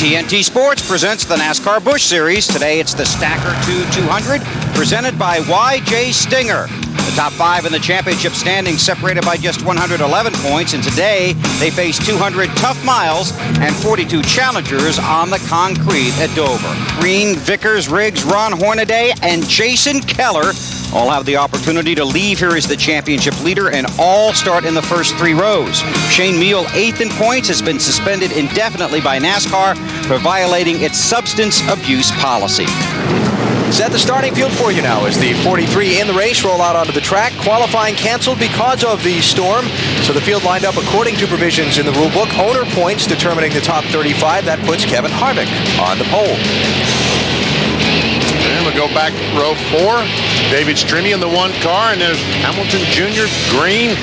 TNT Sports presents the NASCAR Busch Series. Today it's the Stacker 200 presented by YJ Stinger. The top 5 in the championship standings separated by just 111 points, and today they face 200 tough miles and 42 challengers on the concrete at Dover. Green, Vickers, Riggs, Ron Hornaday, and Jason Keller all have the opportunity to leave here as the championship leader and all start in the first 3 rows. Shane Meal, 8th in points, has been suspended indefinitely by NASCAR for violating its substance abuse policy. Set the starting field for you now as the 43 in the race roll out onto the track. Qualifying canceled because of the storm, so the field lined up according to provisions in the rule book. Owner points determining the top 35. That puts Kevin Harvick on the pole. And we'll go back row 4. David Strimmy in the 1 car, and there's Hamilton Jr., Green,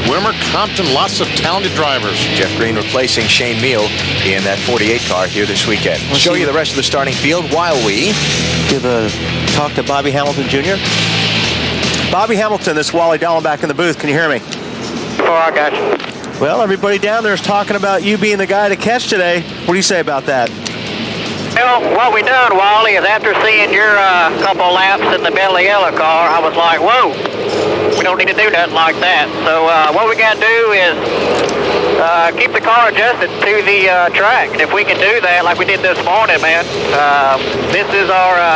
Wimmer, Compton, lots of talented drivers. Jeff Green replacing Shane Meal in that 48 car here this weekend. We'll show you the rest of the starting field while we give a talk to Bobby Hamilton Jr. Bobby Hamilton, this is Wally Dallin back in the booth. Can you hear me? Oh, I got you. Well, everybody down there is talking about you being the guy to catch today. What do you say about that? Well, what we done, Wally, is after seeing your couple laps in the Bentley Yellow car, I was like, whoa, we don't need to do nothing like that. So what we got to do is keep the car adjusted to the track. And if we can do that like we did this morning, man, this is our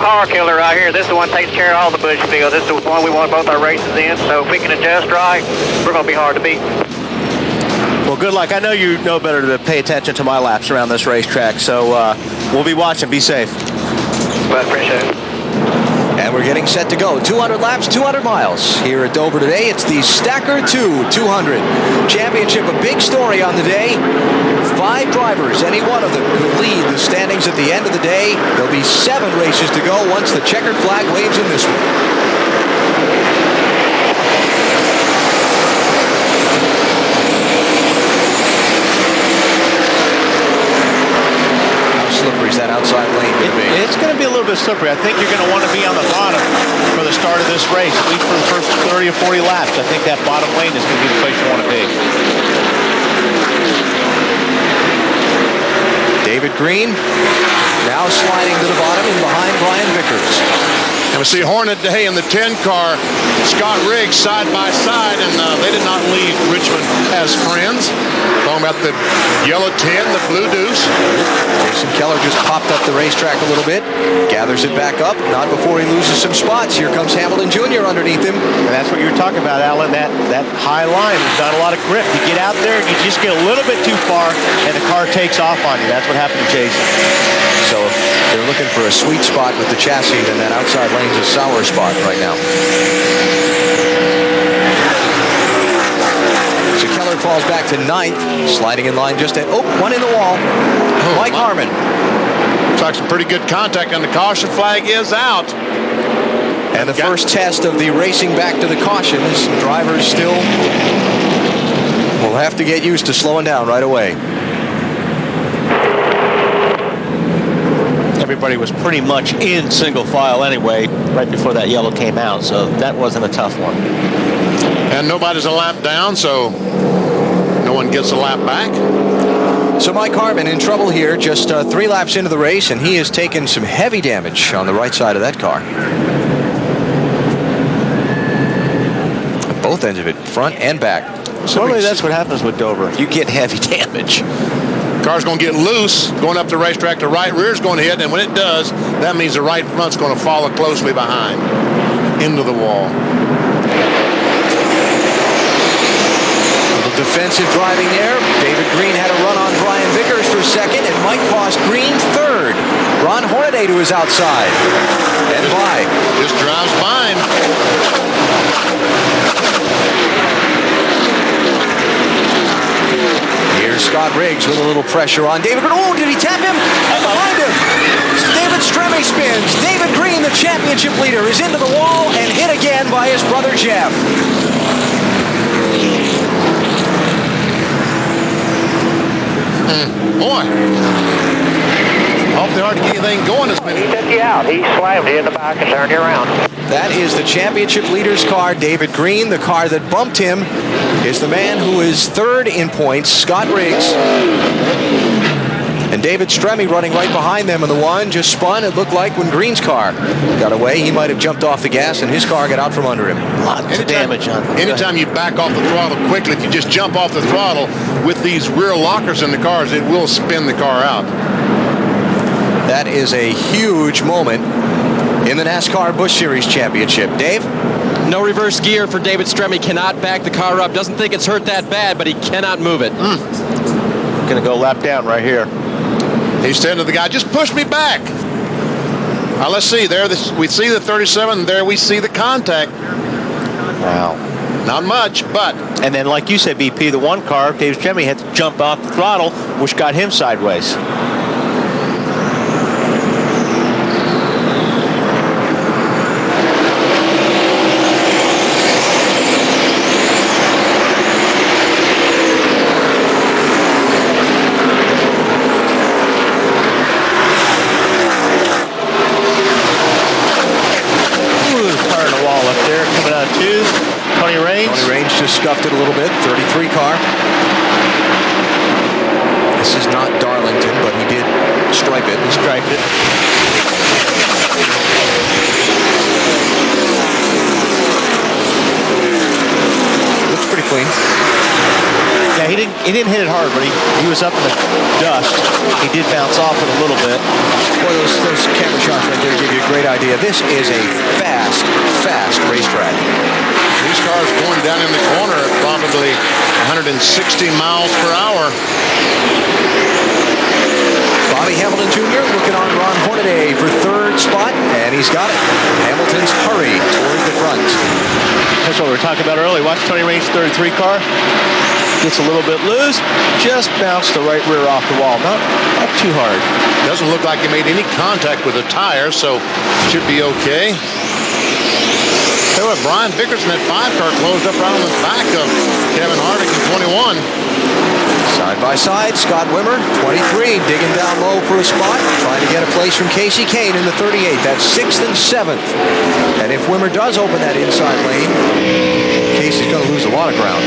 car killer right here. This is the one that takes care of all the Busch fields. This is the one we want both our races in. So if we can adjust right, we're going to be hard to beat. Well, good luck. I know you know better to pay attention to my laps around this racetrack, so we'll be watching. Be safe. Well, appreciate it. And we're getting set to go. 200 laps, 200 miles. Here at Dover today, it's the Stacker 200 Championship. A big story on the day. 5 drivers, any one of them could lead the standings at the end of the day. There'll be 7 races to go once the checkered flag waves in this one. Slippery is that outside lane going to be? It's going to be a little bit slippery. I think you're going to want to be on the bottom for the start of this race, at least for the first 30 or 40 laps. I think that bottom lane is going to be the place you want to be. David Green now sliding to the bottom in behind Brian Vickers. And we see Hornaday in the 10 car, Scott Riggs side by side, and they did not leave Richmond as friends. Talking about the yellow 10, the blue deuce. Jason Keller just popped up the racetrack a little bit, gathers it back up, not before he loses some spots. Here comes Hamilton Jr. underneath him. And that's what you were talking about, Alan, that high line. There's not a lot of grip. You get out there, you just get a little bit too far, and the car takes off on you. That's what happened to Jason. So if they're looking for a sweet spot with the chassis, then that outside lane's a sour spot right now. So Keller falls back to 9th, sliding in line just at, one in the wall. Mike Harmon. Looks like some pretty good contact, and the caution flag is out. And the first test of the racing back to the cautions. Drivers still will have to get used to slowing down right away. Everybody was pretty much in single file anyway, right before that yellow came out, so that wasn't a tough one. And nobody's a lap down, so no one gets a lap back. So Mike Harmon in trouble here, just 3 laps into the race, and he has taken some heavy damage on the right side of that car. Both ends of it, front and back. Normally that's what happens with Dover. You get heavy damage. Car's going to get loose going up the racetrack. The right rear's going to hit, and when it does, that means the right front's going to follow closely behind into the wall. Defensive driving there. David Green had a run on Brian Vickers for 2nd, and Mike cost Green 3rd. Ron Hornaday to his outside. And by. Just drives by him. Here's Scott Riggs with a little pressure on David Green. Oh, did he tap him? And behind him, David Strimmy spins. David Green, the championship leader, is into the wall and hit again by his brother Jeff. Boy. Awfully hard to get anything going this minute. He took you out. He slammed you in the back and turned you around. That is the championship leader's car, David Green. The car that bumped him is the man who is 3rd in points, Scott Riggs. And David Stremme running right behind them in the one, just spun. It looked like when Green's car got away, he might have jumped off the gas and his car got out from under him. Lots of damage on it. Anytime you back off the throttle quickly, if you just jump off the throttle with these rear lockers in the cars, it will spin the car out. That is a huge moment in the NASCAR Busch Series Championship. Dave? No reverse gear for David Stremme. Cannot back the car up. Doesn't think it's hurt that bad, but he cannot move it. Gonna go lap down right here. He's saying to the guy, just push me back. Now let's see, there we see the 37, there we see the contact. Wow. Not much, but. And then, like you said, BP, the one car, David Stremme had to jump off the throttle, which got him sideways. Tony Raines just scuffed it a little bit. 33 car. This is not Darlington, but he did stripe it. He striped it. Looks pretty clean. Yeah, he didn't hit it hard, but he was up in the dust. He did bounce off it a little bit. Boy, those camera shots right there give you a great idea. This is a fast racetrack. These cars going down in the corner at probably 160 miles per hour. Bobby Hamilton Jr. looking on Ron Hornaday for third spot, and he's got it. Hamilton's hurry toward the front. That's what we were talking about earlier. Watch Tony Raines' 33 car. Gets a little bit loose. Just bounced the right rear off the wall. Not too hard. Doesn't look like he made any contact with the tire, so should be okay. Tell you what, Brian Bickerson, that 5 car closed up right on the back of Kevin Harvick in 21. Side by side, Scott Wimmer, 23, digging down low for a spot, trying to get a place from Casey Kane in the 38. That's 6th and 7th. And if Wimmer does open that inside lane, Casey's going to lose a lot of ground.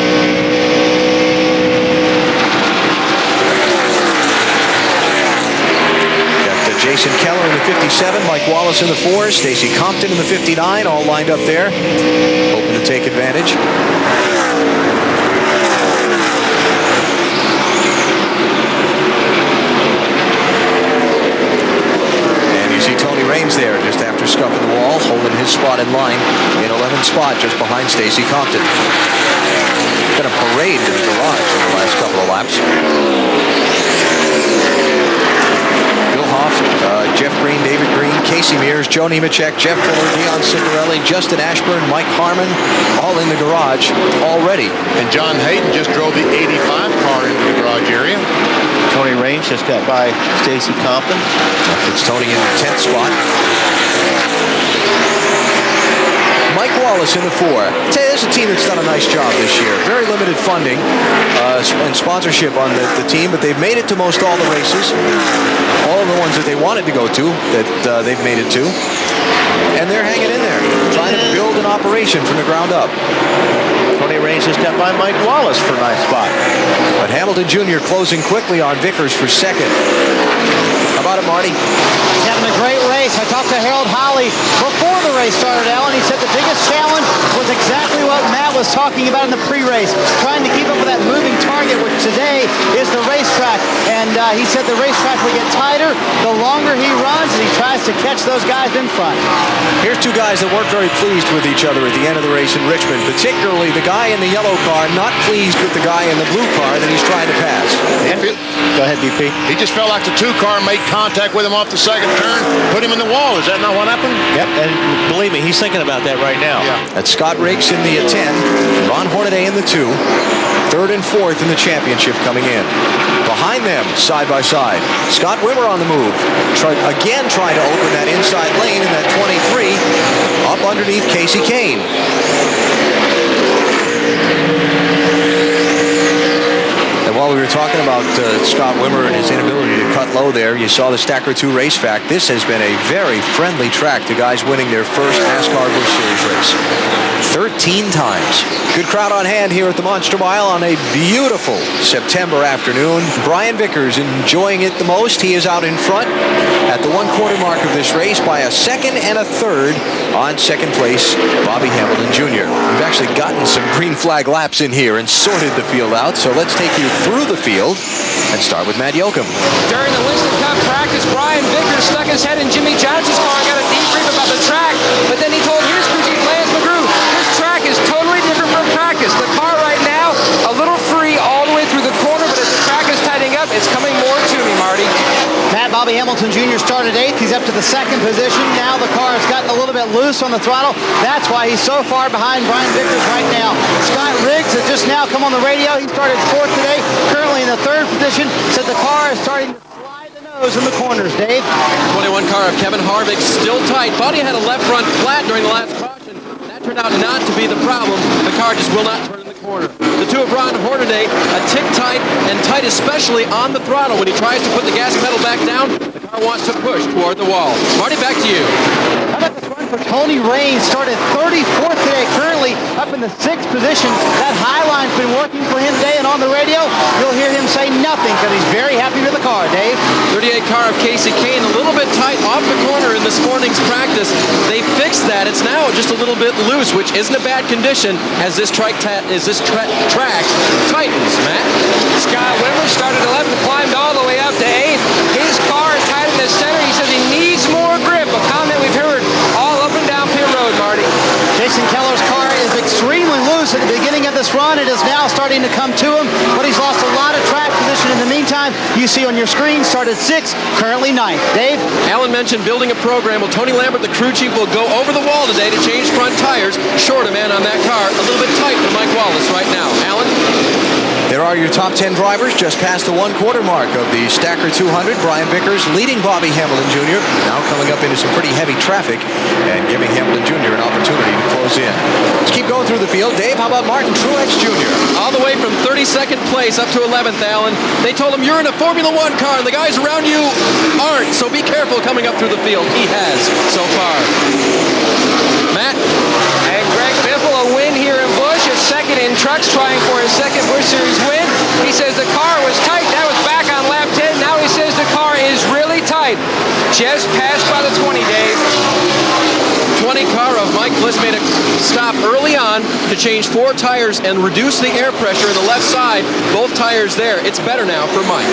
Jason Keller in the 57, Mike Wallace in the 4, Stacy Compton in the 59, all lined up there, hoping to take advantage. And you see Tony Raines there just after scuffing the wall, holding his spot in line in 11th spot just behind Stacy Compton. Been a parade to the garage in the last couple of laps. Jeff Green, David Green, Casey Mears, Joe Nemechek, Jeff Fuller, Dion Ciccarelli, Justin Ashburn, Mike Harmon, all in the garage already. And John Hayden just drove the 85 car into the garage area. Tony Raines just got by Stacy Compton. It's Tony in the 10th spot. Mike Wallace in the 4. I'd say this is a team that's done a nice job this year. Very limited funding and sponsorship on the team, but they've made it to most all the races. All of the ones that they wanted to go to, that they've made it to. And they're hanging in there, trying to build an operation from the ground up. Tony Raines just got by Mike Wallace for a nice spot. But Hamilton Jr. closing quickly on Vickers for second. How about it, Marty? He's having a great race. I talked to Harold Holley before the race started, Alan. He said the biggest challenge was exactly what Matt was talking about in the pre-race, trying to keep up with that moving target, which today is the racetrack. And he said the racetrack will get tighter the longer he runs, and he tries to catch those guys in front. Here's two guys that weren't very pleased with each other at the end of the race in Richmond, particularly the guy in the yellow car not pleased with the guy in the blue car that he's trying to pass. Go ahead, BP. He just felt like the 2 car made contact with him off the second turn, put him in the wall. Is that not what happened? Yep, and believe me, he's thinking about that right now. Yeah. That's Scott Riggs in the 10, Ron Hornaday in the 2, 3rd and 4th in the championship coming in. Behind them, side by side, Scott Wimmer on the move. Trying to open that inside lane in that 23, up underneath Casey Kane. And While we were talking about Scott Wimmer and his inability to cut low there, you saw the Stacker 2 race fact. This has been a very friendly track to guys winning their first NASCAR Busch Series race. 13 times. Good crowd on hand here at the Monster Mile on a beautiful September afternoon. Brian Vickers enjoying it the most. He is out in front at the 1/4 mark of this race by a second and a third on second place, Bobby Hamilton Jr. We've actually gotten some green flag laps in here and sorted the field out, so let's take you through the field and start with Matt Yoakum. During the Winston Cup practice, Brian Vickers stuck his head in Jimmy Johnson's car and got a debrief about the track, but then he told his crew chief Lance McGrew, this track is totally different from practice. The car right now, a little free all the way through the corner, but as the track is tightening up, it's coming more to me, Marty. Matt, Bobby Hamilton Jr. started 8th. He's up to the 2nd position. Now the car has gotten a little bit loose on the throttle. That's why he's so far behind Brian Vickers right now. Scott Riggs has just now come on the radio. He started 4th today, currently in the 3rd position. Said the car is starting to slide the nose in the corners, Dave. 21 car of Kevin Harvick still tight. Buddy had a left front flat during the last caution. That turned out not to be the problem. The car just will not turn in the corner. The two of Ron Hornaday, a tick tight and tight especially on the throttle. When he tries to put the gas pedal back down, the car wants to push toward the wall. Marty, back to you. How about this run for Tony Raines? Started 34th today, currently up in the 6th position. That high line's been working for him today, and on the radio, you'll hear him say nothing because he's very happy with the car, Dave. 38 car of Casey Kane, a little bit tight off the corner in this morning's practice. They fixed that. It's now just a little bit loose, which isn't a bad condition as this track tightens. Matt? Scott Wimmer started 11th, climbed all the way up to 8th. His car is tight in the center. He says he needs more grip, a comment we've heard all up and down pit road, Marty. Jason Keller's car is extremely loose at the beginning of this run. It is now starting to come to him, but he's lost a lot of track position in the meantime. You see on your screen, started 6th, currently 9th. Dave? Alan mentioned building a program. Well, Tony Lambert, the crew chief, will go over the wall today to change front tires. Short a man on that car. A little bit tight for Mike Wallace right now. Alan? There are your top 10 drivers just past the 1/4 mark of the Stacker 200. Brian Vickers leading Bobby Hamilton Jr. Now coming up into some pretty heavy traffic and giving Hamilton Jr. an opportunity to close in. Let's keep going through the field. Dave, how about Martin Truex Jr.? All the way from 32nd place up to 11th, Alan. They told him, you're in a Formula One car, and the guys around you aren't, so be careful coming up through the field. He has so far. Matt? And Greg Biffle, a win here in Busch, a second in trucks, trying for his second Busch Series win. He says the car was tight. That was back on lap 10. Now he says the car is really tight. Just passed by the 20, Dave. 20 car of Mike Bliss made a stop early on to change 4 tires and reduce the air pressure in the left side. Both tires there. It's better now for Mike.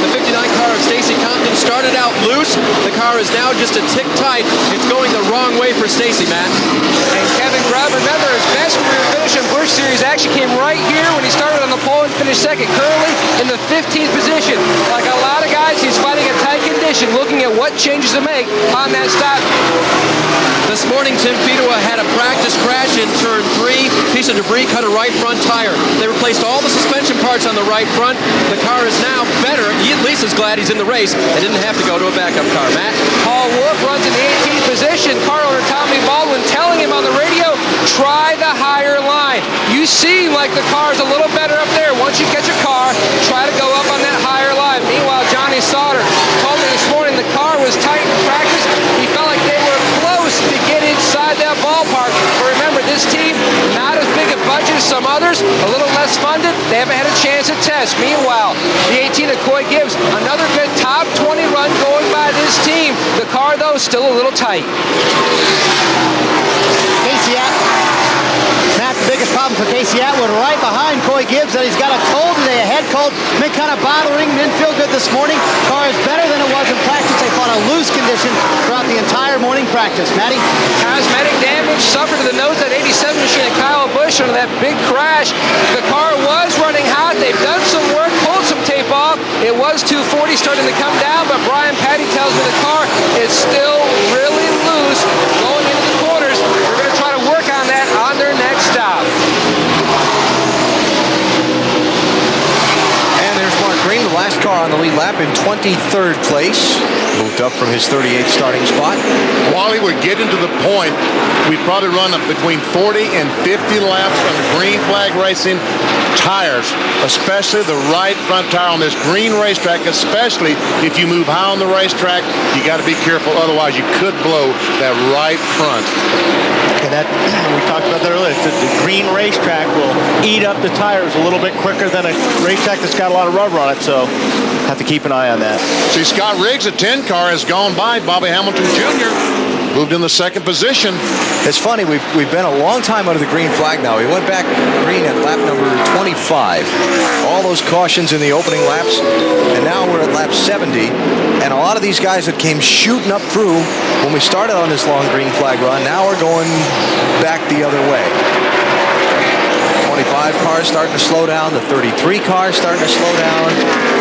The 59 car of Stacy Compton started out loose. The car is now just a tick tight. It's going the wrong way for Stacy, Matt. And Kevin Grubb, remember his best career finish in Busch Series actually came right here when he started on the pole and finished second. Currently in the 15th position. Like a lot of guys, he's fighting a tight condition, looking at what changes to make on that stop. This morning, Tim Fedua had a practice crash in turn 3. Piece of debris cut a right front tire. They replaced all the suspension parts on the right front. The car is now better. He at least is glad he's in the race and didn't have to go to a backup car. Matt? Paul Wolf runs in the 18th position. Car owner Tommy Baldwin telling him on the radio, try the higher line. You seem like the car's a little better up there. Once you catch a car, try to go up on that higher line. Meanwhile, Johnny Sauter told me this morning the car was tight in practice. He felt like they were close to get inside that ballpark. But remember, this team, not as big a budget as some others, a little less funded. They haven't had a chance at test. Meanwhile, the 18 of Coy Gibbs, another good top 20 run going by this team. The car, though, still a little tight. Casey Matt, the biggest problem for Casey Atwood right behind Coy Gibbs, that he's got a cold today, a head cold, been kind of bothering, didn't feel good this morning. Car is better than it was in practice. They fought a loose condition throughout the entire morning practice. Matty? Cosmetic damage suffered to the nose of that 87 machine at Kyle Busch under that big crash. The car was running hot. They've done some work, pulled some tape off. It was 240 starting to come down, but Brian Patty tells me the car is still really loose going into the corners. We're going to try to work on that on their next stop. And there's Mark Green, the last car on the lead lap in 23rd place. moved up from his 38th starting spot. Wally would get into the point, we'd probably run up between 40 and 50 laps on green flag racing tires, especially the right front tire on this green racetrack, especially if you move high on the racetrack. You got to be careful, otherwise you could blow that right front. And that, we talked about that earlier, the green racetrack will eat up the tires a little bit quicker than a racetrack that's got a lot of rubber on it, so have to keep an eye on that. See, Scott Riggs, a 10 car, has gone by. Bobby Hamilton Jr. moved in the second position. It's funny, we've been a long time under the green flag now. We went back green at lap number 25. All those cautions in the opening laps, and now we're at lap 70. And a lot of these guys that came shooting up through when we started on this long green flag run, now we're going back the other way. 25 cars starting to slow down. The 33 cars starting to slow down.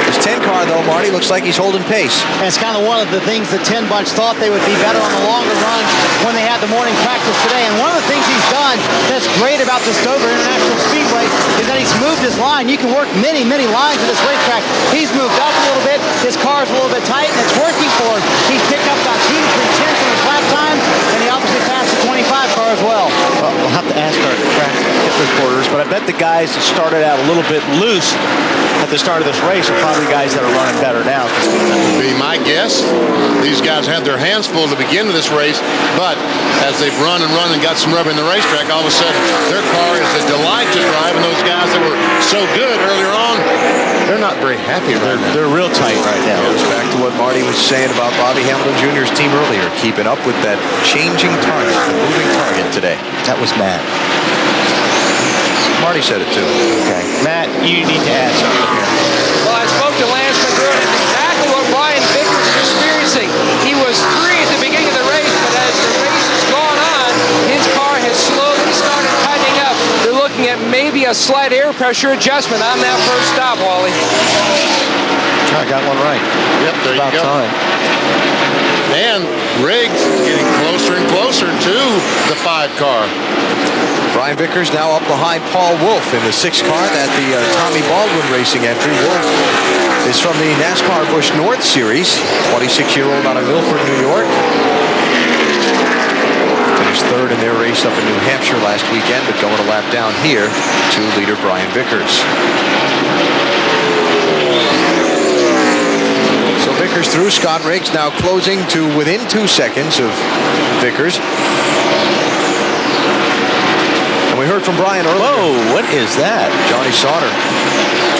This 10 car, though, Marty, looks like he's holding pace. And it's kind of one of the things the 10 bunch thought they would be better on the longer run when they had the morning practice today. And one of the things he's done that's great about this Dover International Speedway is that he's moved his line. You can work many, many lines at this racetrack. He's moved up a little bit. His car's a little bit tight, and it's working for him. He's picked up about 2 to 3 tenths on his lap times, and he obviously passed the 25 car as well. We'll have to ask our track reporters, but I bet the guys that started out a little bit loose at the start of this race are probably guys that are running better now. Be my guess. These guys had their hands full to begin with this race, but as they've run and got some rubber in the racetrack, all of a sudden their car is a delight to drive, and those guys that were so good earlier on, they're not very happy right now. They're real tight right now. Goes back to what Marty was saying about Bobby Hamilton Jr.'s team earlier, keeping up with that changing target, the moving target today. That was Matt. Marty said it too. Okay. Matt, you need to add something here. Well, I spoke to Lance McGrew, and it's exactly what Brian Vickers is experiencing. He was 3 at the beginning of the race, but as the race has gone on, his car has slowly started tightening up. They're looking at maybe a slight air pressure adjustment on that first stop, Wally. I got one right. Yep, there you go. About time. And Riggs getting closer and closer to the 5 car. Brian Vickers now up behind Paul Wolfe in the 6 car. That the Tommy Baldwin Racing entry. Wolfe is from the NASCAR Busch North Series. 26-year-old out of Milford, New York. Finished 3rd in their race up in New Hampshire last weekend, but going a lap down here to leader Brian Vickers. So Vickers through. Scott Riggs now closing to within 2 seconds of Vickers. And we heard from Brian earlier. Whoa, what is that? Johnny Sauter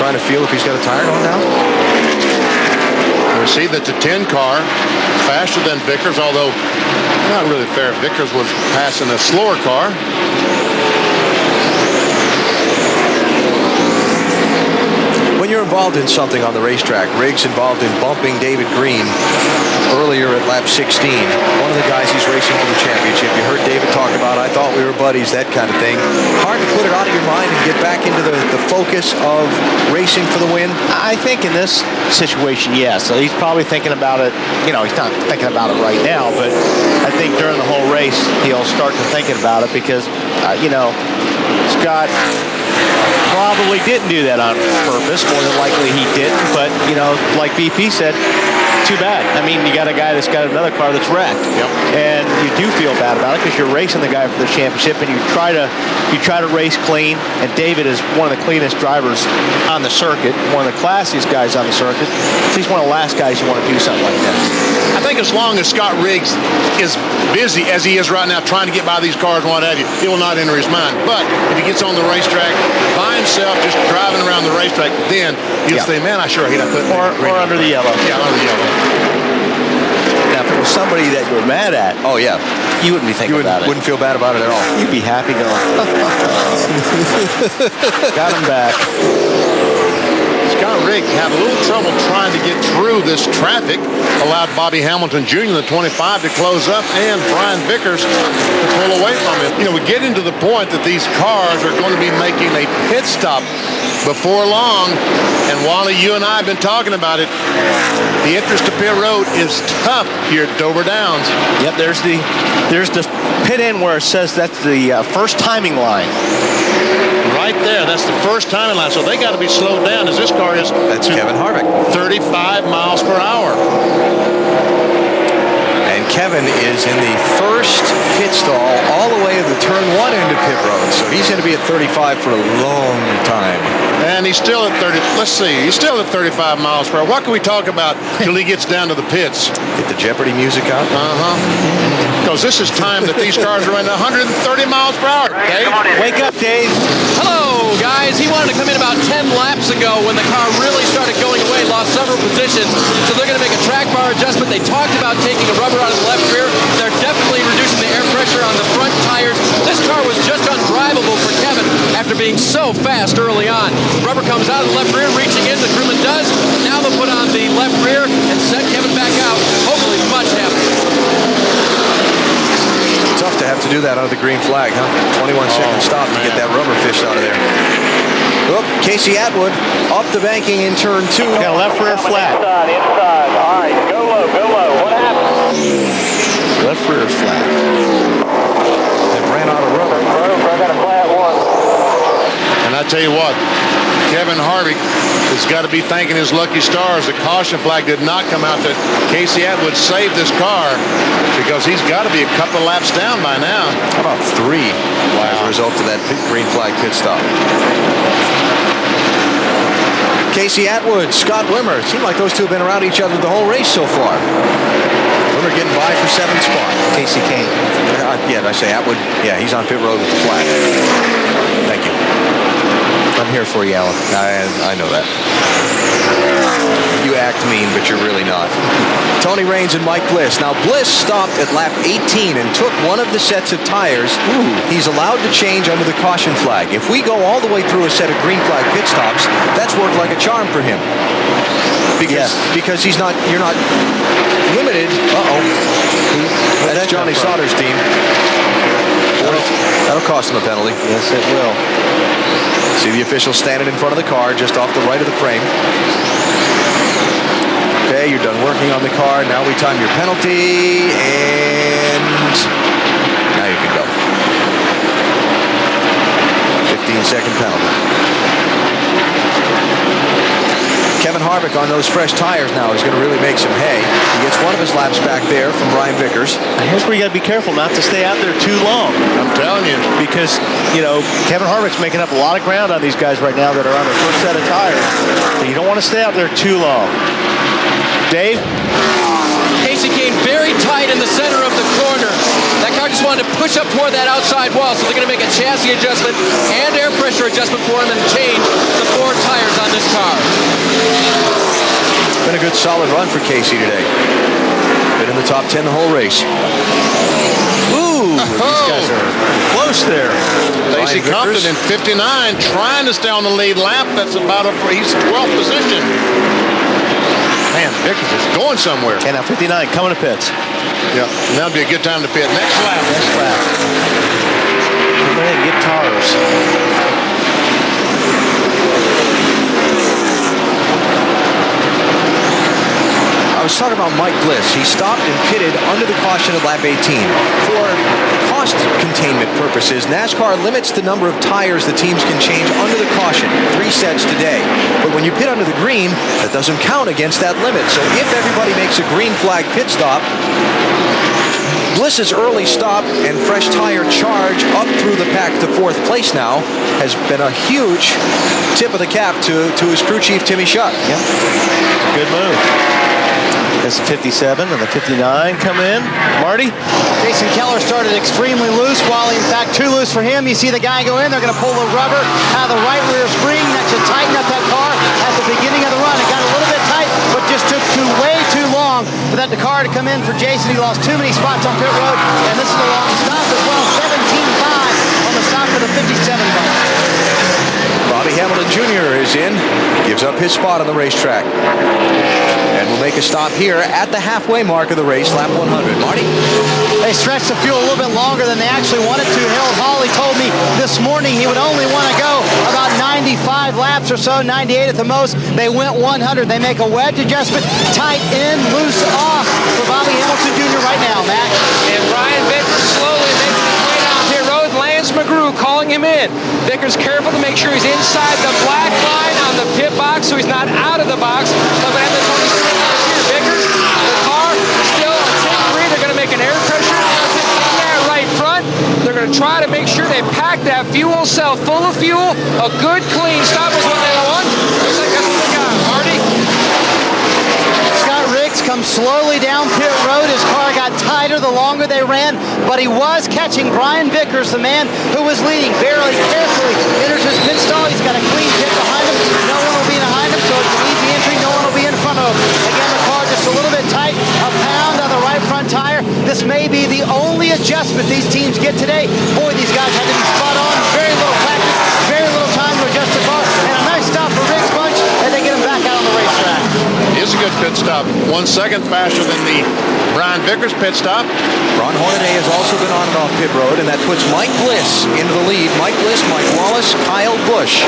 trying to feel if he's got a tire on now. We see that the 10 car faster than Vickers, although not really fair. Vickers was passing a slower car. When you're involved in something on the racetrack, Riggs involved in bumping David Green earlier at lap 16. One of the guys he's racing for the championship. You heard David talk about, I thought we were buddies, that kind of thing. Hard to put it out of your mind and get back into the focus of racing for the win? I think in this situation, yes. So he's probably thinking about it. You know, he's not thinking about it right now, but I think during the whole race, he'll start to thinking about it because, you know, Scott probably didn't do that on purpose. More than likely he didn't. But, you know, like BP said, too bad. I mean, you got a guy that's got another car that's wrecked. Yep. And you do feel bad about it because you're racing the guy for the championship and you try to race clean. And David is one of the cleanest drivers on the circuit, one of the classiest guys on the circuit. So he's one of the last guys you want to do something like that. I think as long as Scott Riggs is busy as he is right now trying to get by these cars and what have you, it will not enter his mind. But if he gets on the racetrack by himself, just driving around the racetrack, then he'll say, man, I sure hate I put Or under the yellow. Yeah, under the yellow. Now, if it was somebody that you're mad at, Oh, yeah. you wouldn't be thinking about it. Wouldn't feel bad about it at all. You'd be happy going, got him back. Scott Riggs had a little trouble trying to get through this traffic, allowed Bobby Hamilton Jr., the 25, to close up, and Brian Vickers to pull away from him. You know, we get into the point that these cars are going to be making a pit stop before long, and Wally, you and I have been talking about it. The entrance to pit road is tough here at Dover Downs. Yep, there's the pit in where it says that's the first timing line. Right there, that's the first timing line, so they got to be slowed down as this car is. That's Kevin Harvick. 35 miles per hour. Kevin is in the first pit stall all the way to the turn 1 into pit road. So he's going to be at 35 for a long time. And he's still at 30. Let's see. He's still at 35 miles per hour. What can we talk about till he gets down to the pits? Get the Jeopardy music out. Because this is time that these cars are in 130 miles per hour. Dave? Wake up, Dave. Hello, guys. He wanted to come in about 10 laps ago when the car really started going away, lost several positions. So they're going to make a track bar adjustment. They talked about taking a rubber out of the left rear. They're definitely reducing the air pressure on the front tires. This car was just undrivable for Kevin after being so fast early on. Rubber comes out of the left rear, reaching in. The crewman does. Now they'll put on the left rear and set Kevin back out. Hopefully much happening. Tough to have to do that under the green flag, huh? 21-second stop to get that rubber fished out of there. Look, Casey Atwood up the banking in turn 2. Got a left rear flat. Inside. All right, go low, go low. What happened? Left rear flat. They ran out of rubber. I got a flat one. And I tell you what, Kevin Harvick has got to be thanking his lucky stars. The caution flag did not come out. That Casey Atwood saved this car because he's got to be a couple of laps down by now. How about 3 as a result of that green flag pit stop? Casey Atwood, Scott Wimmer. It seemed like those two have been around each other the whole race so far. Wimmer getting by for 7th spot. Casey Kane. Yeah, did I say Atwood? Yeah, he's on pit road with the flag. Thank you. I'm here for you, Alan. I know that. You act mean, but you're really not. Tony Raines and Mike Bliss. Now, Bliss stopped at lap 18 and took one of the sets of tires. He's allowed to change under the caution flag. If we go all the way through a set of green flag pit stops, that's worked like a charm for him. Because you're not limited. That's Johnny Sauter's team. That'll cost him a penalty. Yes, it will. See the official standing in front of the car, just off the right of the frame. Okay, you're done working on the car. Now we time your penalty, and now you can go. 15-second penalty. Kevin Harvick on those fresh tires now is going to really make some hay. He gets one of his laps back there from Brian Vickers. And here's where you got to be careful not to stay out there too long. I'm telling you. Because, Kevin Harvick's making up a lot of ground on these guys right now that are on their first set of tires. So you don't want to stay out there too long. Dave? Casey Kane very tight in the center of the corner. That car just wanted to push up toward that outside wall, so they're going to make a chassis adjustment and air pressure adjustment for him and change the 4 tires on this car. Been a good solid run for Casey today. Been in the top 10 the whole race. Ooh, these guys are close there. Lacey Compton in 59 trying to stay on the lead lap. That's about he's 12th position. Man, Vickers is going somewhere. And now 59 coming to pits. Yeah, that'll be a good time to pit. Next lap. Next lap. Come in and get tires. I was talking about Mike Bliss. He stopped and pitted under the caution at lap 18. For cost containment purposes, NASCAR limits the number of tires the teams can change under the caution, 3 sets today. But when you pit under the green, that doesn't count against that limit. So if everybody makes a green flag pit stop, Bliss's early stop and fresh tire charge up through the pack to 4th place now has been a huge tip of the cap to his crew chief, Timmy Schutt. Yeah, good move. As the 57 and the 59 come in. Marty? Jason Keller started extremely loose, Wally. In fact, too loose for him. You see the guy go in. They're going to pull the rubber out of the right rear spring. That should tighten up that car at the beginning of the run. It got a little bit tight, but just took way too long for that car to come in for Jason. He lost too many spots on pit road, and this is a long stop as well. 17.5 on the stop of the 57 car. Bobby Hamilton Jr. is in, gives up his spot on the racetrack. And we'll make a stop here at the halfway mark of the race, lap 100. Marty? They stretched the fuel a little bit longer than they actually wanted to. Harold Hawley told me this morning he would only want to go about 95 laps or so, 98 at the most. They went 100. They make a wedge adjustment, tight in, loose off for Bobby Hamilton Jr. right now, Matt. And Brian Vickers slowly making his way down pit road. Lance McGrew calling him in. Vickers careful to make sure he's inside the black line on the pit box so he's not out of the box. Vickers, the car still on 3. They're going to make fuel cell full of fuel. A good clean stop is what they want. Looks like that's what they got. Marty? Scott Riggs comes slowly down pit road. His car got tighter the longer they ran, but he was catching Brian Vickers, the man who was leading. Very carefully enters his pit stall. He's got a clean pit behind him. No one will be behind him, so it's an easy entry. No one will be in front of him. Again, the car just a little bit tight. A pound on the right front tire. This may be the only adjustment these teams get today. Boy, these guys had to be spot on. Very little practice, very little time to adjust the car, and a nice stop for Riggs Bunch as they get him back out on the racetrack. It's a good pit stop. 1 second faster than the Brian Vickers pit stop. Ron Hornaday has also been on and off pit road, and that puts Mike Bliss into the lead. Mike Bliss, Mike Wallace, Kyle Busch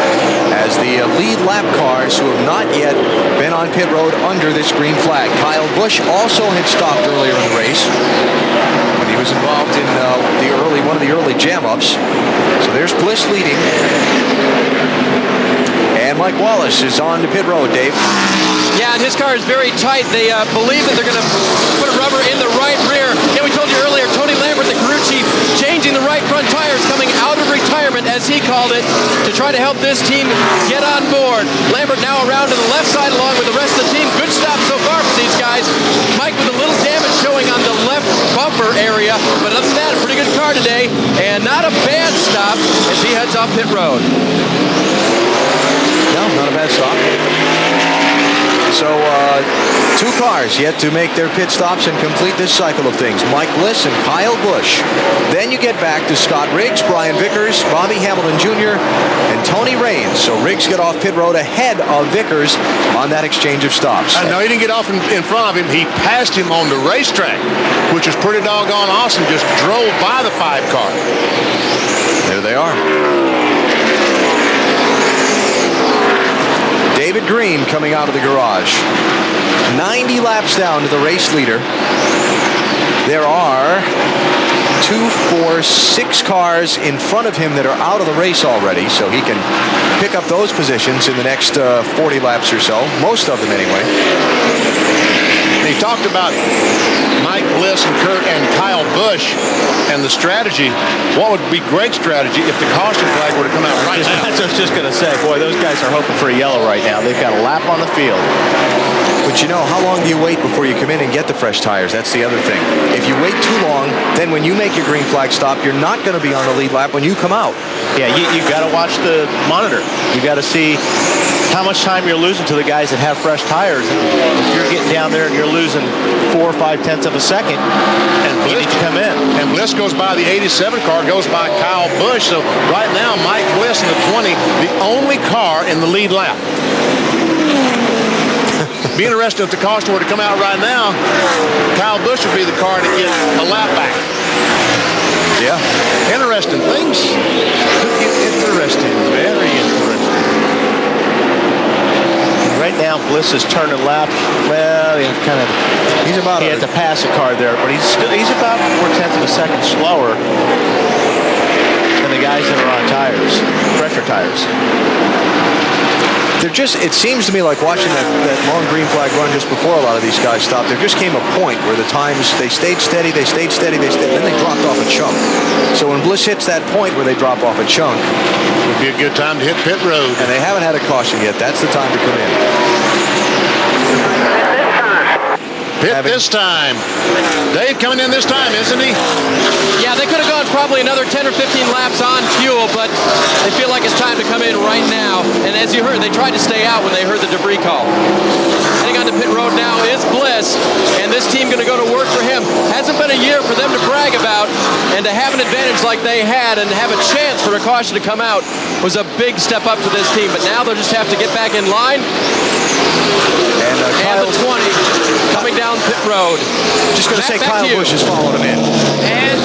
as the lead lap cars who have not yet been on pit road under this green flag. Kyle Busch also had stopped earlier in the race when he was involved in one of the early jam-ups. So there's Bliss leading. And Mike Wallace is on to pit road, Dave. Yeah, and his car is very tight. They believe that they're going to put a rubber in the right rear. Yeah, we told you earlier, Tony Lambert, the crew chief, changing the right front tires, coming out of retirement, as he called it, to try to help this team get on board. Lambert now around to the left side along with the rest of the team. Good stop so far for these guys. Mike with a little damage showing on the left bumper area, but other than that, a pretty good car today, and not a bad stop as he heads off pit road. No, not a bad stop. So, two cars yet to make their pit stops and complete this cycle of things. Mike Bliss and Kyle Busch. Then you get back to Scott Riggs, Brian Vickers, Bobby Hamilton Jr., and Tony Raines. So Riggs get off pit road ahead of Vickers on that exchange of stops. No, he didn't get off in front of him. He passed him on the racetrack, which is pretty doggone awesome. Just drove by the 5 car. There they are. David Green coming out of the garage. 90 laps down to the race leader. There are 6 cars in front of him that are out of the race already, so he can pick up those positions in the next 40 laps or so. Most of them anyway. He talked about Mike Bliss and Kurt and Kyle Busch and the strategy. What would be great strategy if the caution flag were to come out right now? That's what I was just going to say. Boy, those guys are hoping for a yellow right now. They've got a lap on the field. But you know, how long do you wait before you come in and get the fresh tires? That's the other thing. If you wait too long, then when you make your green flag stop, you're not going to be on the lead lap when you come out. Yeah, you got to watch the monitor. You got to see how much time you're losing to the guys that have fresh tires. If you're getting down there and you're losing 4 or 5 tenths of a second, and you need to come in. And Bliss goes by the 87 car, goes by Kyle Busch. So right now, Mike Bliss in the 20, the only car in the lead lap. Be interested if the caution were to come out right now. Kyle Busch would be the car to get a lap back. Yeah. Interesting things. Could get interesting. Very interesting. Right now, Bliss is turning laps. Well, he had to pass a car there, but he's about 4 tenths of a second slower than the guys that are on tires, fresher tires. It seems to me like watching that long green flag run just before a lot of these guys stopped. There just came a point where the times, they stayed steady, then they dropped off a chunk. So when Bliss hits that point where they drop off a chunk, would be a good time to hit pit road. And they haven't had a caution yet. That's the time to come in. Pit this time. Dave coming in this time, isn't he? Yeah, they could have gone probably another 10 or 15 laps on fuel, but they feel like it's time to come in right now. And as you heard, they tried to stay out when they heard the debris call. Heading on to pit road now is Bliss, and this team going to go to work for him. Hasn't been a year for them to brag about, and to have an advantage like they had and have a chance for a caution to come out was a big step up for this team. But now they'll just have to get back in line. And the 20 coming down pit road. Just going to say Kyle Busch is following him in. And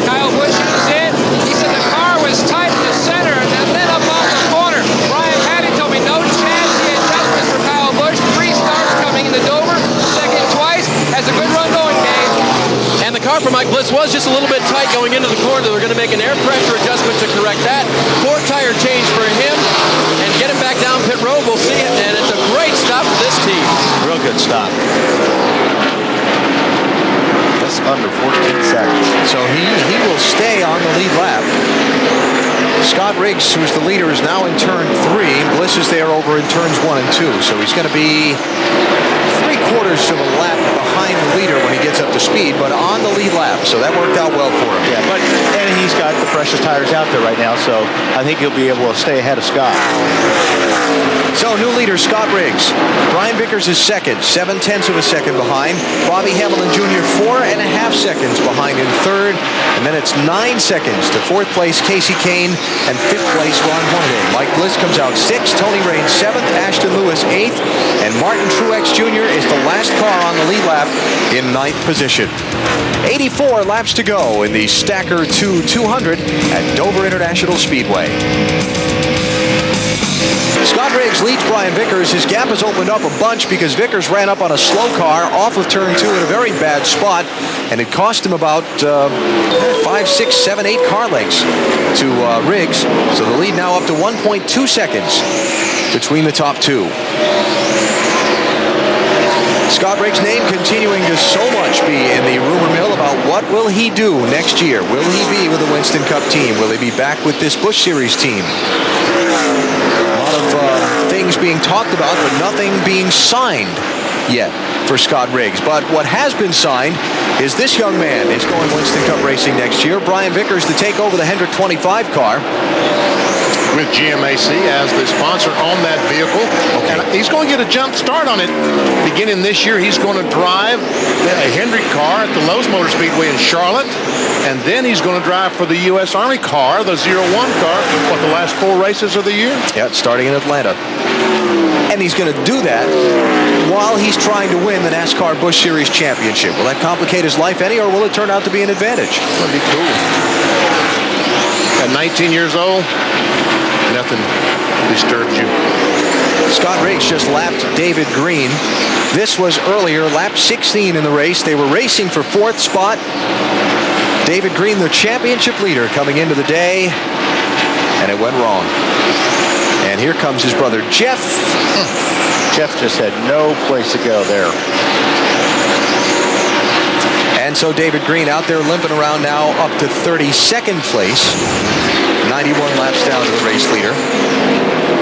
Kyle Busch is in. He said the car was tight in the center and then up off the corner. Brian Patty told me no chance he had adjustments for Kyle Busch. 3 starts coming in the Dover. Second twice. Has a good run going, Dave. And the car for Mike Bliss was just a little bit tight going into the corner. They're going to make an air pressure adjustment to correct that. 4 tire change for him and get him back down pit road. We'll see it, and it's a great stop for this team. Real good stop. That's under 14 seconds. So he will stay on the lead lap. Scott Riggs, who's the leader, is now in turn 3. Bliss is there over in turns 1 and 2. So he's going to be 3/4 of a lap behind the leader when he gets up to speed, but on the lead lap. So that worked out well for him. Yeah, and he's got the freshest tires out there right now, so I think he'll be able to stay ahead of Scott. So new leader Scott Riggs. Brian Vickers is second, 0.7 of a second behind. Bobby Hamilton Jr. 4.5 seconds behind in third. And then it's 9 seconds to fourth place Casey Kane and fifth place Ron Hornaday. Mike Bliss comes out 6th, Tony Raines 7th, Ashton Lewis 8th, and Martin Truex Jr. is the last car on the lead lap in 9th position. 84 laps to go in the Stacker 200 at Dover International Speedway. Scott Riggs leads Brian Vickers. His gap has opened up a bunch because Vickers ran up on a slow car off of turn 2 in a very bad spot, and it cost him about 5, 6, 7, 8 car lengths to Riggs. So the lead now up to 1.2 seconds between the top two. Scott Riggs' name continuing to so much be in the rumor mill about what will he do next year. Will he be with the Winston Cup team? Will he be back with this Busch Series team? Things being talked about, but nothing being signed yet for Scott Riggs. But what has been signed is this young man is going Winston Cup racing next year. Brian Vickers to take over the Hendrick 25 car. With GMAC as the sponsor on that vehicle. Okay. And he's going to get a jump start on it. Beginning this year, he's going to drive a Hendrick car at the Lowe's Motor Speedway in Charlotte. And then he's going to drive for the U.S. Army car, the 01 car, the last 4 races of the year? Yeah, starting in Atlanta. And he's going to do that while he's trying to win the NASCAR Busch Series Championship. Will that complicate his life any, or will it turn out to be an advantage? That'd be cool. At 19 years old, nothing disturbs you. Scott Riggs just lapped David Green. This was earlier, lap 16 in the race. They were racing for 4th spot. David Green, the championship leader, coming into the day, and it went wrong. And here comes his brother, Jeff. Jeff just had no place to go there. And so David Green out there limping around now up to 32nd place. 91 laps down to the race leader.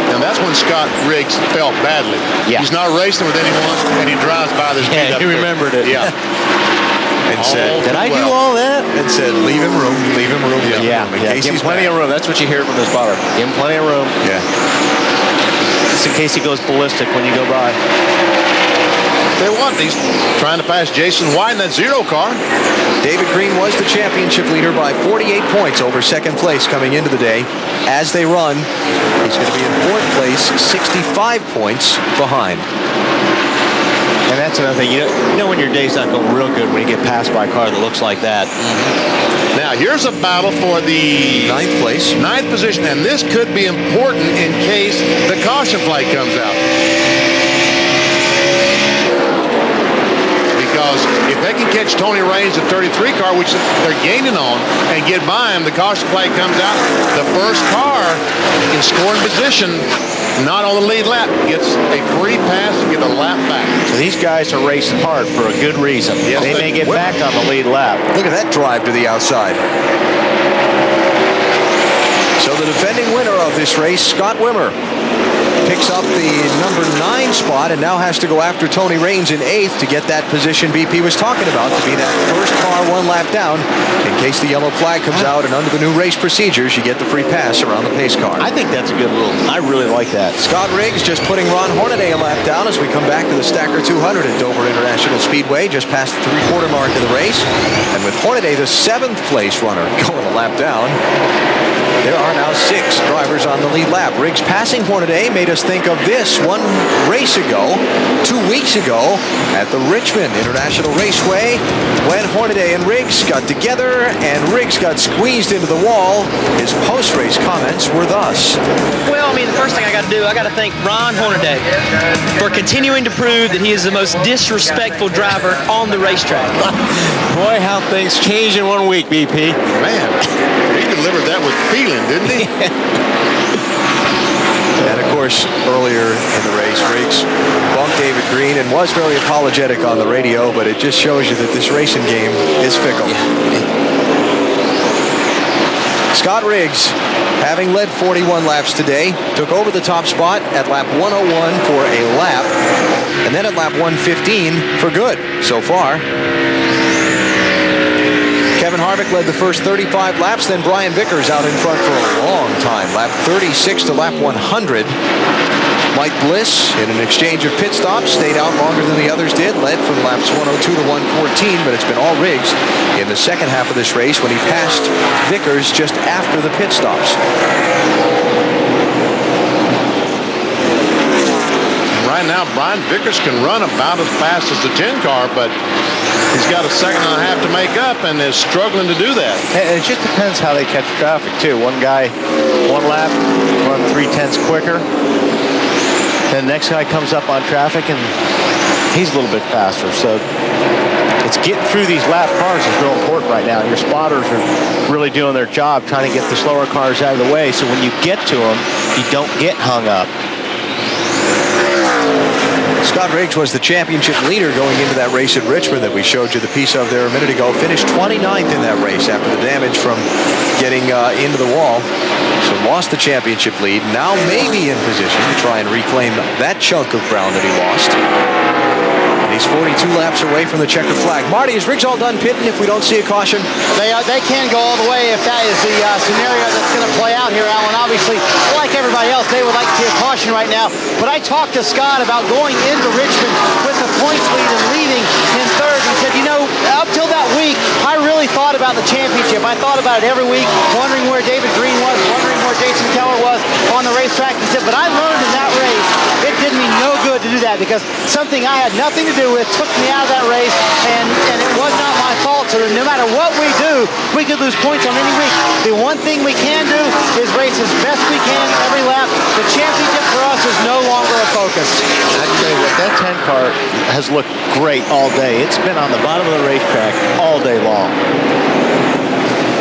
And that's when Scott Riggs felt badly. Yeah. He's not racing with anyone, and he drives by this dude up he there. remembered it. Yeah. And said, did I do all that? And said, leave him room, leave him room. Yeah, in case give him he's plenty back. of room. That's what you hear from his father. Give him plenty of room. Yeah. Just in case he goes ballistic when you go by. Tell you what, he's trying to pass Jason White in that 0 car. David Green was the championship leader by 48 points over 2nd place coming into the day. As they run, he's going to be in 4th place, 65 points behind. And that's another thing. You know when your day's not going real good when you get passed by a car that looks like that. Mm-hmm. Now, here's a battle for the 9th place. 9th position, and this could be important in case the caution flag comes out. Because if they can catch Tony Raines at 33 car, which they're gaining on, and get by him, the caution flag comes out. The first car in scoring position, not on the lead lap, gets a free pass to get a lap back. So these guys are racing hard for a good reason. Yes, they may get back on the lead lap. Look at that drive to the outside. So the defending winner of this race, Scott Wimmer, picks up the number 9 spot and now has to go after Tony Raines in 8th to get that position BP was talking about, to be that first car 1 lap down in case the yellow flag comes out, and under the new race procedures you get the free pass around the pace car. I think that's a good rule. I really like that. Scott Riggs just putting Ron Hornaday a lap down as we come back to the Stacker 200 at Dover International Speedway, just past the 3/4 mark of the race, and with Hornaday the 7th place runner going a lap down. There are now 6 drivers on the lead lap. Riggs passing Hornaday made us think of this one race ago, 2 weeks ago, at the Richmond International Raceway, when Hornaday and Riggs got together and Riggs got squeezed into the wall. His post-race comments were thus. Well, I mean, the first thing I got to do, I got to thank Ron Hornaday for continuing to prove that he is the most disrespectful driver on the racetrack. Boy, how things change in 1 week, BP. Man, he delivered that with feeling, didn't he? And of course, earlier in the race, Riggs bumped David Green and was very apologetic on the radio, but it just shows you that this racing game is fickle. Scott Riggs, having led 41 laps today, took over the top spot at lap 101 for a lap, and then at lap 115 for good so far. Kevin Harvick led the first 35 laps, then Brian Vickers out in front for a long time. Lap 36 to lap 100. Mike Bliss, in an exchange of pit stops, stayed out longer than the others did, led from laps 102 to 114, but it's been all Riggs in the second half of this race when he passed Vickers just after the pit stops. Right now, Brian Vickers can run about as fast as the 10 car, but he's got a second and a half to make up and is struggling to do that. And it just depends how they catch traffic, too. One guy, one lap, run 3/10 quicker. Then the next guy comes up on traffic, and he's a little bit faster. So it's getting through these lap cars is real important right now. Your spotters are really doing their job trying to get the slower cars out of the way, so when you get to them, you don't get hung up. Scott Riggs was the championship leader going into that race at Richmond that we showed you the piece of there a minute ago. Finished 29th in that race after the damage from getting into the wall. So lost the championship lead. Now may be in position to try and reclaim that chunk of ground that he lost. And he's 42 laps away from the checkered flag. Marty, is Riggs all done pitting if we don't see a caution? They can go all the way if that is the scenario that's going to play out here, Alan. Obviously, like everybody else, they would like to see a caution right now. But I talked to Scott about going into Richmond with the points lead and leading in third. He said, you know, up till that week, I really thought about the championship. I thought about it every week, wondering where David Green was, wondering where Jason Keller was on the racetrack. He said, but I learned in that race, it did me no good to do that because something I had nothing to do with took me out of that race, and it was not my fault. So no matter what we do, we could lose points on any week. The one thing we can do is race as best we can every lap. The championship for us is no longer a focus. I tell you what, that 10 car has looked great all day. It's been on the bottom of the racetrack all day long.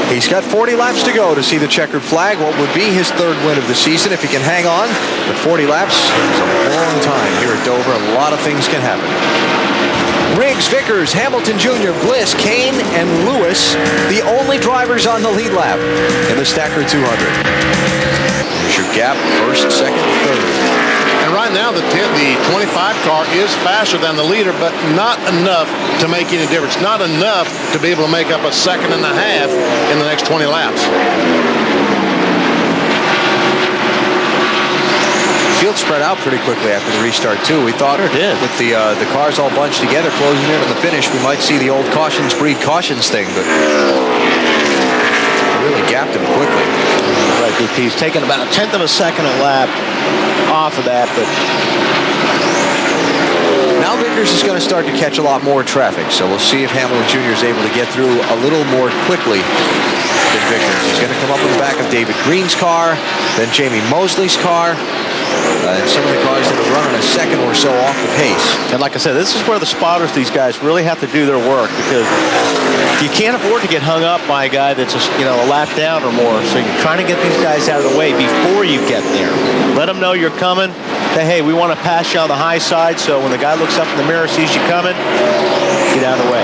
He's got 40 laps to go to see the checkered flag. What would be his third win of the season if he can hang on. But 40 laps is a long time here at Dover. A lot of things can happen. Riggs, Vickers, Hamilton Jr., Bliss, Kane, and Lewis, the only drivers on the lead lap in the Stacker 200. Here's your gap, first, second, third. And right now, the 25 car is faster than the leader, but not enough to make any difference. Not enough to be able to make up a second and a half in the next 20 laps. Field spread out pretty quickly after the restart, too. We thought with the cars all bunched together, closing in on the finish, we might see the old cautions breed cautions thing, but really gapped him quickly. Right, he's taken about 1/10 of a second a lap off of that, but now Vickers is going to start to catch a lot more traffic, so we'll see if Hamilton Jr. is able to get through a little more quickly than Vickers. He's going to come up in the back of David Green's car, then Jamie Mosley's car, and some of the cars that are running a second or so off the pace. And like I said, this is where the spotters, these guys, really have to do their work because you can't afford to get hung up by a guy that's a lap down or more. So you're trying to get these guys out of the way before you get there. Let them know you're coming. Say, hey, we want to pass you on the high side, so when the guy looks up in the mirror, sees you coming, get out of the way.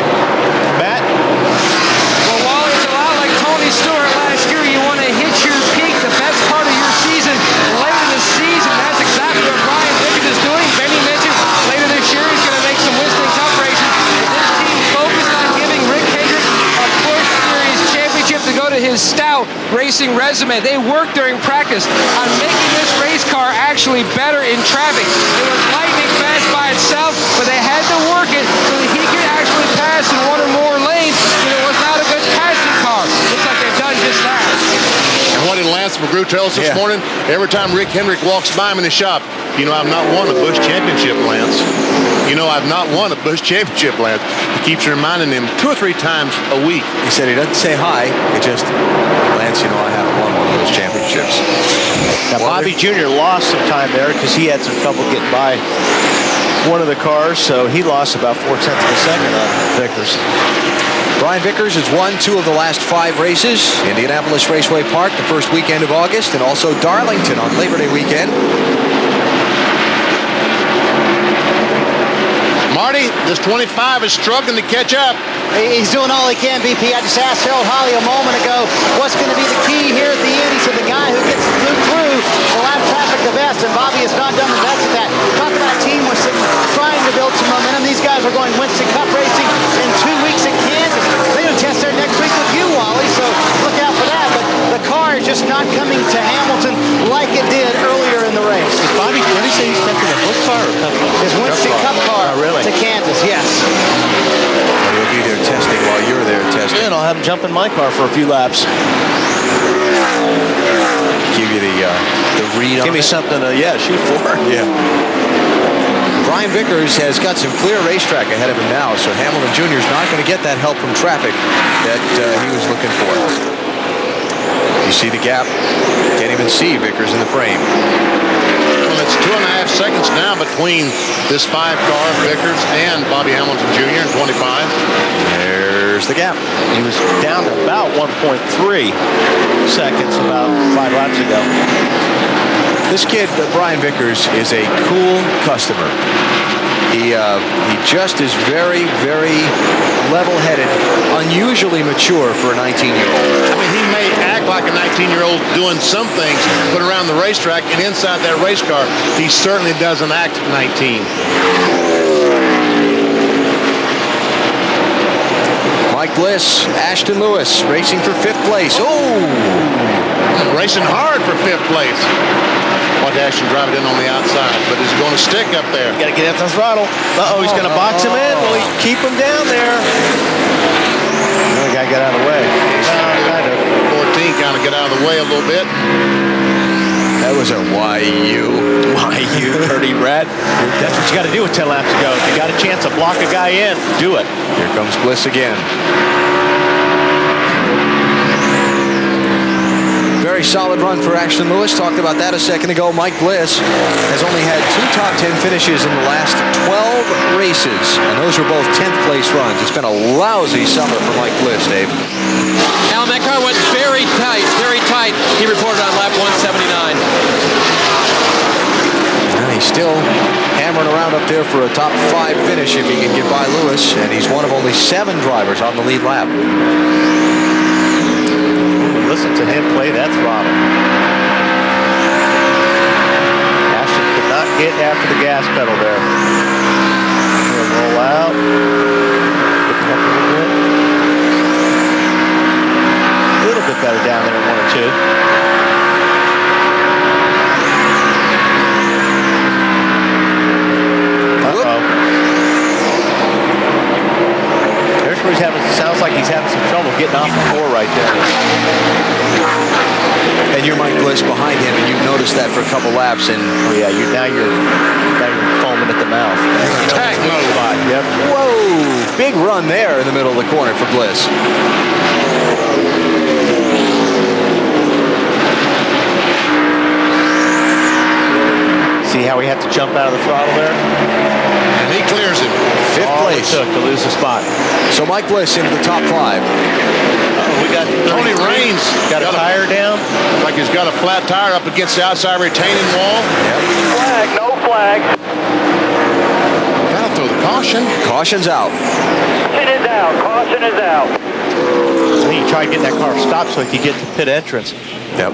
Matt? Well, Wally, it's a lot like Tony Stewart last year. You want to hit your peak, the best part of your season, late in the season. That's exactly what Brian Vickers is doing. Benny mentioned later this year he's going to make some Winston Cup races. This team focused on giving Rick Hendrick a Busch Series championship to go to his stout racing resume. They worked during practice on making this race car actually better in traffic. It was lightning fast by itself, but they had to work it so that he could actually pass in one or more lanes. It was not a good passing car. Looks like they've done just that. And what did Lance McGrew tell us this morning? Every time Rick Hendrick walks by him in his shop, I've not won a Busch championship, Lance. I've not won a Busch championship, Lance. He keeps reminding him 2 or 3 times a week. He said he doesn't say hi. It just, Lance, I haven't won one of those championships. Now, Bobby Jr. lost some time there because he had some trouble getting by one of the cars, so he lost about 4/10 of a second on Vickers. Brian Vickers has won 2 of the last 5 races. Indianapolis Raceway Park the first weekend of August, and also Darlington on Labor Day weekend. Marty, This 25 is struggling to catch up. He's doing all he can, BP. I just asked Harold Holly a moment ago what's going to be the key here at the end. He said the guy who gets through the lap traffic the best, and Bobby has not done the best at that. Talk about a team was trying to build some momentum. These guys are going Winston Cup racing in 2 weeks in Kansas. They're going to test there next week with you, Wally, so look out for that. But the car is just not coming to Hamilton like it did earlier in the race. Is Bobby, what did he say he's testing a Busch car or Cup car? His Winston Cup car really? to Kansas, yes. He'll be there testing while you're there testing. And I'll have him jump in my car for a few laps. Give you the read on Give me it. something to, shoot for. Yeah. Brian Vickers has got some clear racetrack ahead of him now, so Hamilton Jr. is not going to get that help from traffic that he was looking for. You see the gap. Can't even see Vickers in the frame. Well, it's 2.5 seconds now between this 5-car, Vickers and Bobby Hamilton Jr. in 25. There's the gap. He was down about 1.3 seconds about 5 laps ago. This kid, Brian Vickers, is a cool customer. He just is very, very level-headed, unusually mature for a 19-year-old. I mean, he may act like a 19-year-old doing some things, but around the racetrack and inside that race car, he certainly doesn't act 19. Mike Bliss, Ashton Lewis, racing for 5th place. Oh! Racing hard for 5th place. Watch Ashton drive it in on the outside, but is he going to stick up there? Got to get at the throttle. He's going to box him in. Will he keep him down there? The guy got out of the way. Kind of. 14 kind of get out of the way a little bit. That was a YU. YU, dirty rat. That's what you got to do with 10 laps to go. If you got a chance to block a guy in, do it. Here comes Bliss again. Very solid run for Ashton Lewis. Talked about that a second ago. Mike Bliss has only had 2 top 10 finishes in the last 12 races, and those were both 10th place runs. It's been a lousy summer for Mike Bliss, Dave. Alan, that car went very tight, very tight. He reported on lap 179. He's still hammering around up there for a top 5 finish if he can get by Lewis, and he's one of only 7 drivers on the lead lap. Listen to him play that throttle. Ashton could not get after the gas pedal there. He'll roll out. Pick him up a little bit. A little bit better down there in 1 and 2. There's where he's having, sounds like he's having some trouble getting off the 4 right there. And you're Mike Bliss behind him, and you've noticed that for a couple laps. And Now you're foaming at the mouth. Attack mode. Yep. whoa, big run there in the middle of the corner for Bliss. See how he had to jump out of the throttle there? And he clears him. 5th All it place. took to lose the spot. So Mike Bliss into the top 5. We got Tony Raines got a tire down. Like he's got a flat tire up against the outside retaining wall. Flag, no flag. Gotta throw the caution. Caution's out. Caution is out. Caution is out. I think he tried getting that car stopped so he could get to pit entrance. Yep.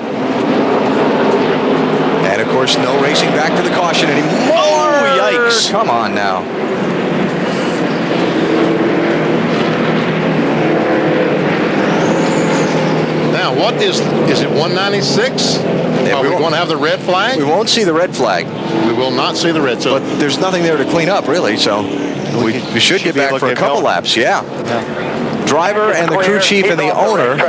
And of course, no racing back to the caution anymore. Oh, yikes. Come on now. Now, what is it 196? Are we going to have the red flag? We won't see the red flag, We will not see the red. So but there's nothing there to clean up, really. So we should get back able for to a get couple help. laps. Yeah. Driver and the crew chief and the owner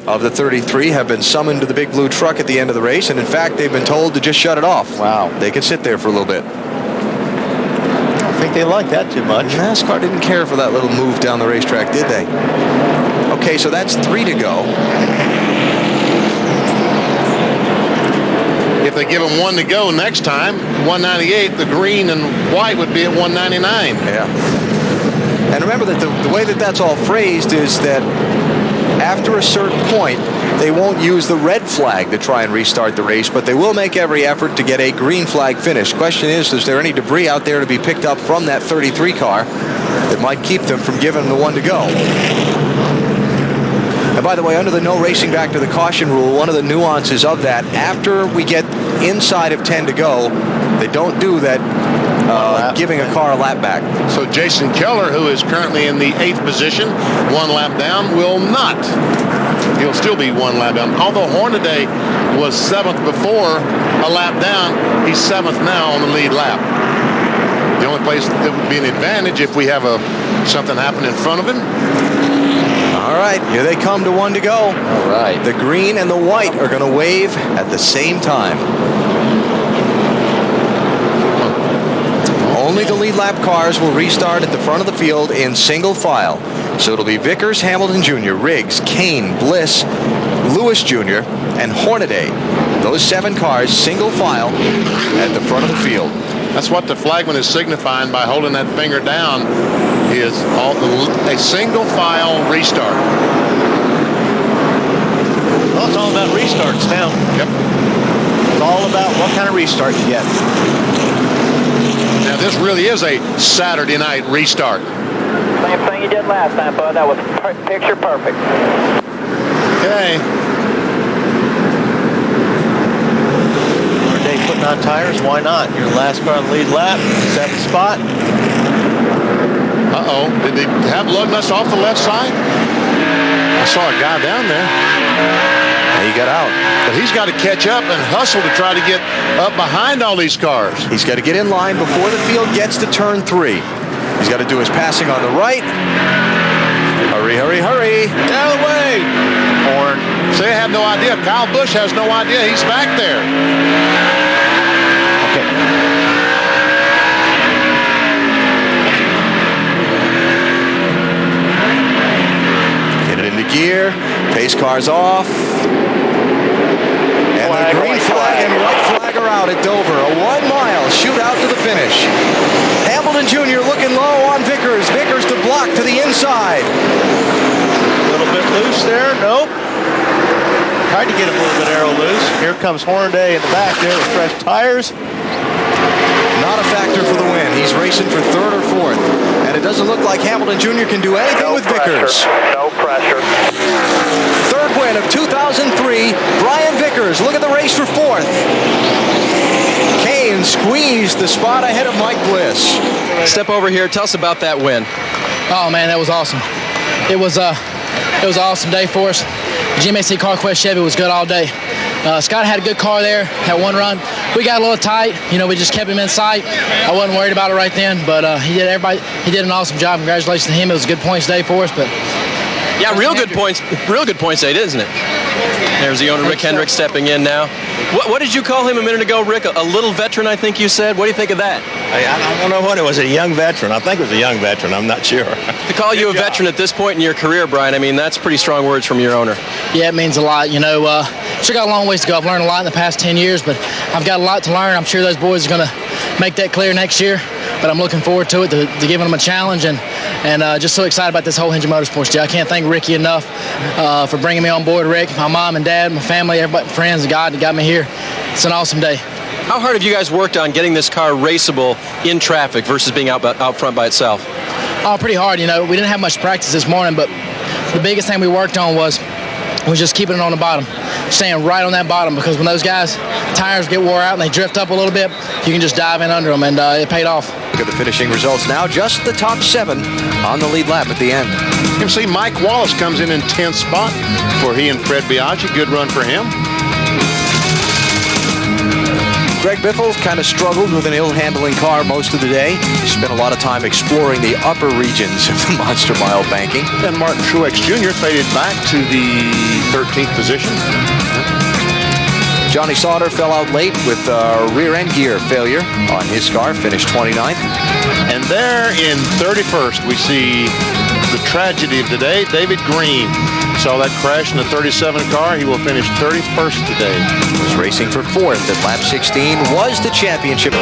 of the 33 have been summoned to the big blue truck at the end of the race, and in fact, they've been told to just shut it off. Wow. They can sit there for a little bit. I don't think they like that too much. NASCAR didn't care for that little move down the racetrack, did they? Okay, so that's 3 to go. if they give him 1 to go next time, 198, the green and white would be at 199. Yeah. And remember that the way that that's all phrased is that after a certain point, They won't use the red flag to try and restart the race, but they will make every effort to get a green flag finish. Question is there any debris out there to be picked up from that 33 car that might keep them from giving them the one to go? And by the way, under the no racing back to the caution rule, one of the nuances of that, after we get inside of 10 to go, they don't do that giving a car a lap back. So Jason Keller, who is currently in the 8th position, 1 lap down, will not. He'll still be 1 lap down. Although Hornaday was 7th before, a lap down, he's 7th now on the lead lap. The only place that would be an advantage if we have something happen in front of him. All right, here they come to 1 to go. All right. The green and the white are going to wave at the same time. Only the lead lap cars will restart at the front of the field in single file. So it'll be Vickers, Hamilton Jr., Riggs, Kane, Bliss, Lewis Jr., and Hornaday. Those 7 cars, single file, at the front of the field. That's what the flagman is signifying by holding that finger down, is a single file restart. Well, it's all about restarts now. Yep. It's all about what kind of restart you get. Now this really is a Saturday night restart. Same thing you did last time, bud. That was picture perfect. Okay. Day putting on tires, why not? You're the last car on the lead lap, 7th spot. Uh-oh, did they have lug nuts off the left side? I saw a guy down there. And he got out. But he's got to catch up and hustle to try to get up behind all these cars. He's got to get in line before the field gets to turn 3. He's got to do his passing on the right. Hurry, hurry, hurry. Out of the way. Horn. See, I have no idea. Kyle Busch has no idea. He's back there. Okay. Get it into gear. Pace car's off. And the green flag and white flag are out at Dover. A 1 mile shootout to the finish. Hamilton Jr. looking low on Vickers. Vickers to block to the inside. A little bit loose there. Nope. Tried to get him a little bit arrow loose. Here comes Hornaday in the back there with fresh tires. Not a factor for the win. He's racing for 3rd or 4th. And it doesn't look like Hamilton Jr. can do anything with Vickers. No pressure. 3rd win of 2003. Brian Vickers. Look at the race for 4th. Kane squeezed the spot ahead of Mike Bliss. Step over here. Tell us about that win. Oh man, that was awesome. It was an awesome day for us. GMAC CarQuest Chevy was good all day. Scott had a good car there, had 1 run. We got a little tight, we just kept him in sight. I wasn't worried about it right then, but he did an awesome job. Congratulations to him. It was a good points day for us, but yeah, real good points day, isn't it? There's the owner, Rick Hendrick, stepping in now. What did you call him a minute ago, Rick? A little veteran, I think you said. What do you think of that? I don't know what it was. A young veteran. I think it was a young veteran. I'm not sure. To call you a veteran at this point in your career, Brian, I mean, that's pretty strong words from your owner. yeah, it means a lot. Sure got a long ways to go. I've learned a lot in the past 10 years, but I've got a lot to learn. I'm sure those boys are going to make that clear next year, but I'm looking forward to it, to giving them a challenge, and just so excited about this whole Hendrick Motorsports deal. I can't thank Ricky enough for bringing me on board, Rick, my mom and dad, my family, everybody, friends, God that got me here. It's an awesome day. How hard have you guys worked on getting this car raceable in traffic versus being out front by itself? Oh, pretty hard. We didn't have much practice this morning, but the biggest thing we worked on was just keeping it on the bottom, staying right on that bottom, because when those guys' tires get wore out and they drift up a little bit, you can just dive in under them, and it paid off. Look at the finishing results now. Just the top 7 on the lead lap at the end. You can see Mike Wallace comes in 10th spot for he and Fred Biaggi. Good run for him. Greg Biffle kind of struggled with an ill-handling car most of the day. He spent a lot of time exploring the upper regions of the Monster Mile banking. And Martin Truex Jr. faded back to the 13th position. Johnny Sauter fell out late with rear end gear failure on his car, finished 29th. And there in 31st, we see the tragedy of today, David Green. Saw that crash in the 37 car. He will finish 31st today. Was racing for 4th at lap 16, was the championship.